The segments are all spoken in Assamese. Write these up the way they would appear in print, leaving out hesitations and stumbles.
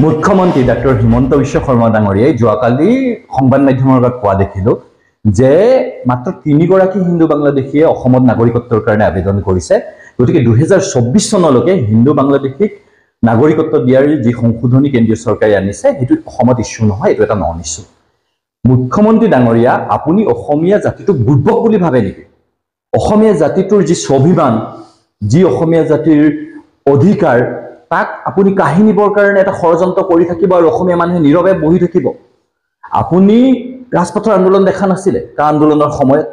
মুখ্যমন্ত্ৰী ডক্টৰ হিমন্ত বিশ্ব শৰ্মা ডাঙৰীয়াই যোৱাকালি সংবাদ মাধ্যমৰ আগত কোৱা দেখিলো যে মাত্ৰ ৩গৰাকী হিন্দু বাংলাদেশীয়ে অসমত নাগৰিকত্বৰ কাৰণে আবেদন কৰিছে। গতিকে ২০২৪ চনলৈকে হিন্দু বাংলাদেশীক নাগৰিকত্ব দিয়াৰ যি সংশোধনী কেন্দ্ৰীয় চৰকাৰে আনিছে সেইটো অসমত ইস্যু নহয়, এইটো এটা নন ইস্যু। মুখ্যমন্ত্ৰী ডাঙৰীয়া, আপুনি অসমীয়া জাতিটোক বুৰ্বক বুলি ভাবে নেকি? অসমীয়া জাতিটোৰ যি স্বাভিমান, যি অসমীয়া জাতিৰ অধিকাৰ, তাক আপুনি কাঢ়ি নিবৰ কাৰণে এটা ষড়যন্ত্ৰ কৰি থাকিব আৰু অসমীয়া মানুহে নীৰৱে বহি থাকিব। আপুনি ৰাজপথৰ আন্দোলন দেখা নাছিলে কা আন্দোলনৰ সময়ত?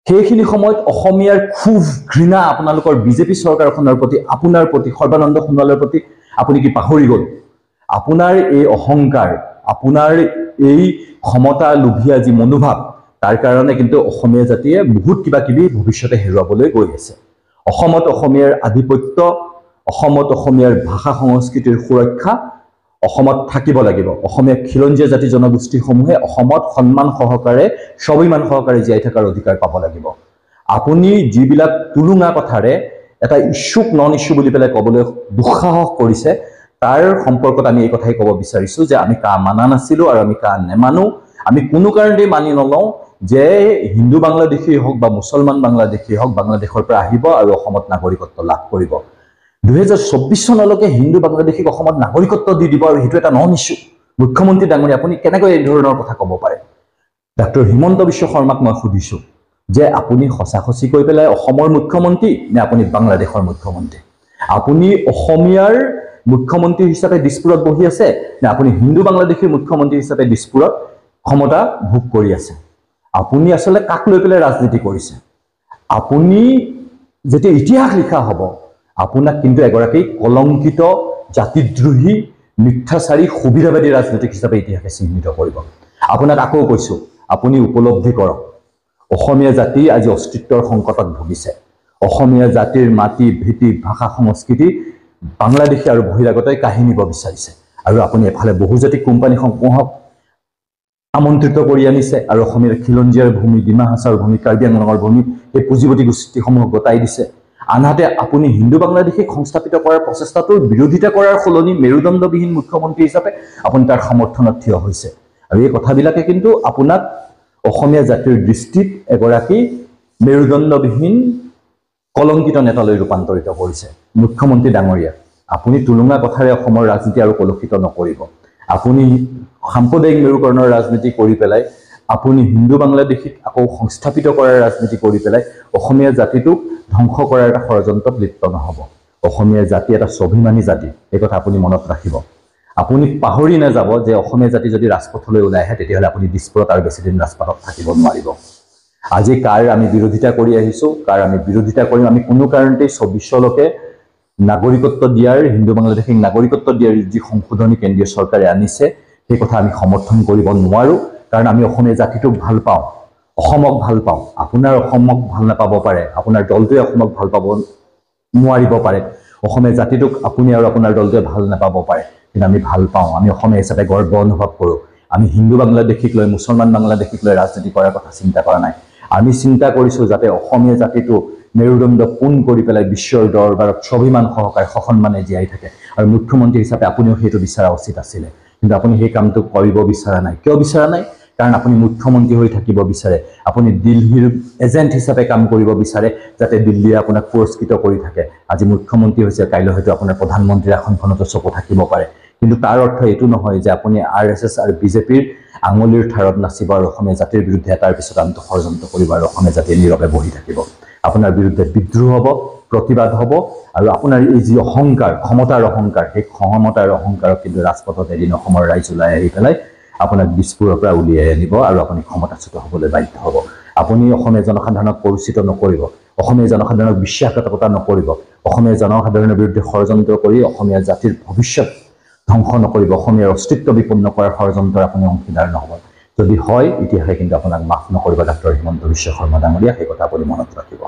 সেইখিনি সময়ত অসমীয়াৰ ক্ষোভ, ঘৃণা আপোনালোকৰ বিজেপি চৰকাৰখনৰ প্ৰতি, আপোনাৰ প্ৰতি, সৰ্বানন্দ সোণোৱালৰ প্ৰতি আপুনি কি পাহৰি গ'ল? আপোনাৰ এই অহংকাৰ, আপোনাৰ এই ক্ষমতা লোভীয়া যি মনোভাৱ, তাৰ কাৰণে কিন্তু অসমীয়া জাতিয়ে বহুত কিবা কিবি ভৱিষ্যতে হেৰুৱাবলৈ গৈ আছে। অসমত অসমীয়াৰ আধিপত্য, অসমত অসমীয়াৰ ভাষা সংস্কৃতিৰ সুৰক্ষা অসমত থাকিব লাগিব। অসমীয়া খিলঞ্জীয়া জাতি জনগোষ্ঠীসমূহে অসমত সন্মান সহকাৰে, স্বাভিমান সহকাৰে জীয়াই থকাৰ অধিকাৰ পাব লাগিব। আপুনি যিবিলাক তুলুঙা কথাৰে এটা ইস্যুক নন ইস্যু বুলি পেলাই ক'বলৈ দুঃসাহস কৰিছে, তাৰ সম্পৰ্কত আমি এই কথাই ক'ব বিচাৰিছো যে আমি কা মানা নাছিলো আৰু আমি কা নেমানো। আমি কোনো কাৰণেই মানি নলওঁ যে হিন্দু বাংলাদেশী হওক বা মুছলমান বাংলাদেশী হওক বাংলাদেশৰ পৰা আহিব আৰু অসমত নাগৰিকত্ব লাভ কৰিব। ২০২৪ চনলৈকে হিন্দু বাংলাদেশীক অসমত নাগৰিকত্ব দি দিব আৰু সেইটো এটা নন ইস্যু। মুখ্যমন্ত্ৰী ডাঙৰীয়া, আপুনি কেনেকৈ এই ধৰণৰ কথা ক'ব পাৰে? ডক্টৰ হিমন্ত বিশ্ব শৰ্মাক মই সুধিছো যে আপুনি সঁচাসঁচি কৈ পেলাই অসমৰ মুখ্যমন্ত্ৰী নে আপুনি বাংলাদেশৰ মুখ্যমন্ত্ৰী? আপুনি অসমীয়াৰ মুখ্যমন্ত্ৰী হিচাপে দিছপুৰত বহি আছে নে আপুনি হিন্দু বাংলাদেশীৰ মুখ্যমন্ত্ৰী হিচাপে দিছপুৰত ক্ষমতা ভোগ কৰি আছে? আপুনি আচলতে কাক লৈ পেলাই ৰাজনীতি কৰিছে? আপুনি যেতিয়া ইতিহাস লিখা হ'ব, আপোনাক কিন্তু এগৰাকী কলংকিত, জাতিদ্ৰোহী, মিথ্যাচাৰী, সুবিধাবাদী ৰাজনীতিক হিচাপে ইতিহাসে চিহ্নিত কৰিব। আপোনাক আকৌ কৈছো, আপুনি উপলব্ধি কৰক, অসমীয়া জাতি আজি অস্তিত্বৰ সংকটত ভুগিছে। অসমীয়া জাতিৰ মাটি, ভেটি, ভাষা, সংস্কৃতি বাংলাদেশী আৰু বহিৰাগতই কাঢ়ি নিব বিচাৰিছে। আৰু আপুনি এফালে বহুজাতিক কোম্পানীসমূহক আমন্ত্ৰিত কৰি আনিছে আৰু অসমীয়াৰ খিলঞ্জীয়াৰ ভূমি, ডিমা হাছাওৰ ভূমি, কাৰ্বি আংলঙৰ ভূমি, এই পুঁজিপতি গোষ্ঠীসমূহক গতাই দিছে। আনহাতে আপুনি হিন্দু বাংলাদেশীক সংস্থাপিত কৰাৰ প্ৰচেষ্টাটোৰ বিৰোধিতা কৰাৰ সলনি মেৰুদণ্ডবিহীন মুখ্যমন্ত্ৰী হিচাপে আপুনি তাৰ সমৰ্থনত থিয় হৈছে। আৰু এই কথাবিলাকে কিন্তু আপোনাক অসমীয়া জাতিৰ দৃষ্টিত এগৰাকী মেৰুদণ্ডবিহীন কলংকিত নেতালৈ ৰূপান্তৰিত কৰিছে। মুখ্যমন্ত্ৰী ডাঙৰীয়া, আপুনি তুলুঙা কথাৰে অসমৰ ৰাজনীতি আৰু কলুষিত নকৰিব। আপুনি সাম্প্ৰদায়িক মেৰুকৰণৰ ৰাজনীতি কৰি পেলাই, আপুনি হিন্দু বাংলাদেশীক আকৌ সংস্থাপিত কৰাৰ ৰাজনীতি কৰি পেলাই অসমীয়া জাতিটোক ধ্বংস কৰাৰ এটা ষড়যন্ত্ৰত লিপ্ত নহ'ব। অসমীয়া জাতি এটা স্বাভিমানী জাতি, এই কথা আপুনি মনত ৰাখিব। আপুনি পাহৰি নাযাব যে অসমীয়া জাতি যদি ৰাজপথলৈ ওলাই আহে তেতিয়াহ'লে আপুনি দিছপুৰত আৰু বেছিদিন ৰাজপথত থাকিব নোৱাৰিব। আজি কাৰ আমি বিৰোধিতা কৰি আহিছো, কাৰ আমি বিৰোধিতা কৰিম, আমি কোনো কাৰণতেই ২৪লৈকে নাগৰিকত্ব দিয়াৰ, হিন্দু বাংলাদেশীক নাগৰিকত্ব দিয়াৰ যি সংশোধনী কেন্দ্ৰীয় চৰকাৰে আনিছে সেই কথা আমি সমৰ্থন কৰিব নোৱাৰো। কাৰণ আমি অসমীয়া জাতিটোক ভাল পাওঁ, অসমক ভাল পাওঁ। আপোনাৰ অসমক ভাল নাপাব পাৰে, আপোনাৰ দলটোৱে অসমক ভাল পাব নোৱাৰিব পাৰে, অসমীয়া জাতিটোক আপুনি আৰু আপোনাৰ দলটোৱে ভাল নাপাব পাৰে, কিন্তু আমি ভাল পাওঁ। আমি অসমীয়া হিচাপে গৰ্ব অনুভৱ কৰোঁ। আমি হিন্দু বাংলাদেশীক লৈ, মুছলমান বাংলাদেশীক লৈ ৰাজনীতি কৰাৰ কথা চিন্তা কৰা নাই। আমি চিন্তা কৰিছোঁ যাতে অসমীয়া জাতিটো মেৰুদণ্ড পোন কৰি পেলাই বিশ্বৰ দৰবাৰত স্বাভিমান সহকাৰে সসন্মানে জীয়াই থাকে। আৰু মুখ্যমন্ত্ৰী হিচাপে আপুনিও সেইটো বিচৰা উচিত আছিলে, কিন্তু আপুনি সেই কামটো কৰিব বিচৰা নাই। কিয় বিচৰা নাই? কাৰণ আপুনি মুখ্যমন্ত্ৰী হৈ থাকিব বিচাৰে। আপুনি দিল্লীৰ এজেণ্ট হিচাপে কাম কৰিব বিচাৰে, যাতে দিল্লীয়ে আপোনাক পুৰস্কৃত কৰি থাকে। আজি মুখ্যমন্ত্ৰী হৈছে, কাইলৈ হয়তো আপোনাৰ প্ৰধানমন্ত্ৰীৰ আসনখনতো চকু থাকিব পাৰে, কিন্তু তাৰ অৰ্থ এইটো নহয় যে আপুনি RSS আৰু বিজেপিৰ আঙুলিৰ ঠাৰত নাচিব আৰু অসমীয়া জাতিৰ বিৰুদ্ধে এটাৰ পিছত আনটো ষড়যন্ত্ৰ কৰিব আৰু অসমীয়া জাতিয়ে নীৰৱে বহি থাকিব। আপোনাৰ বিৰুদ্ধে বিদ্ৰোহ হ'ব, প্ৰতিবাদ হ'ব, আৰু আপোনাৰ এই যি অহংকাৰ, ক্ষমতাৰ অহংকাৰ, সেই ক্ষমতাৰ অহংকাৰক কিন্তু ৰাজপথত এদিন অসমৰ ৰাইজ ওলাই আহি পেলাই আপোনাক দিছপুৰৰ পৰা উলিয়াই আনিব আৰু আপুনি ক্ষমতাচ্যুত হ'বলৈ বাধ্য হ'ব। আপুনি অসমীয়া জনসাধাৰণক পৰিচিত নকৰিব, অসমীয়া জনসাধাৰণক বিশ্বাসঘাতকতা নকৰিব, অসমীয়া জনসাধাৰণৰ বিৰুদ্ধে ষড়যন্ত্ৰ কৰি অসমীয়া জাতিৰ ভৱিষ্যত ধ্বংস নকৰিব, অসমীয়াৰ অস্তিত্ব বিপন্ন কৰাৰ ষড়যন্ত্ৰৰ আপুনি অংশীদাৰ নহ'ব। যদি হয়, ইতিহাসে কিন্তু আপোনাক মাফ নকৰিব। ডক্টৰ হিমন্ত বিশ্ব শৰ্মা ডাঙৰীয়া, সেই কথা আপুনি মনত ৰাখিব।